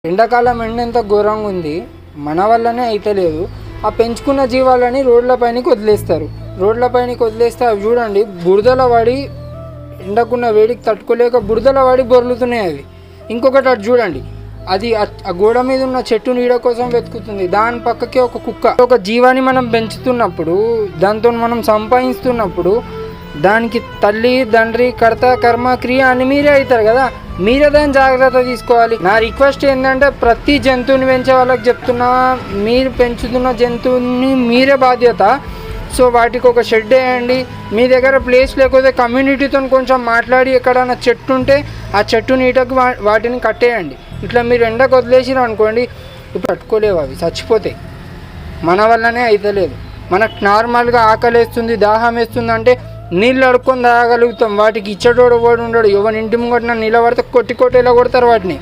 ఎండాకాలం ఎండ ఎంత ఘోరంగా ఉంది, మన వల్లనే అయితలేదు. ఆ పెంచుకున్న జీవాలని రోడ్లపైనకి వదిలేస్తారు. రోడ్లపైనకి వదిలేస్తే అవి చూడండి బురదల పడి ఎండకున్న వేడికి తట్టుకోలేక బురదల పడి బొర్లుతున్నాయి అవి. ఇంకొకటి అటు చూడండి, అది ఆ గోడ మీద ఉన్న చెట్టు నీడ కోసం వెతుకుతుంది. దాని పక్కకే ఒక కుక్క. ఒక జీవాన్ని మనం పెంచుతున్నప్పుడు, దాంతో మనం సంపాదిస్తున్నప్పుడు దానికి తల్లి తండ్రి కర్త కర్మ క్రియ అని మీరే అవుతారు కదా. మీరే దాన్ని జాగ్రత్త తీసుకోవాలి. నా రిక్వెస్ట్ ఏంటంటే ప్రతి జంతువుని పెంచే వాళ్ళకి చెప్తున్నా, మీరు పెంచుతున్న జంతువుని మీరే బాధ్యత. సో వాటికి ఒక షెడ్ వేయండి. మీ దగ్గర ప్లేస్ లేకపోతే కమ్యూనిటీతో కొంచెం మాట్లాడి ఎక్కడైనా చెట్టు ఉంటే ఆ చెట్టు నీటకు వాటిని కట్టేయండి. ఇట్లా మీరు ఎండకు వదిలేసిరు అనుకోండి, ఇప్పుడు పట్టుకోలేవు, అవి చచ్చిపోతాయి. మన వల్లనే అయితలేదు. మనకు నార్మల్గా ఆకలి వేస్తుంది, దాహం వేస్తుంది అంటే నీళ్ళు అడుక్కొని తాగలుగుతాం. వాటికి ఇచ్చటోడు వాడు ఉండడు. ఎవరి ఇంటి ముంగట నిలబడితే కొట్టి ఎలా కొడతారు వాటిని.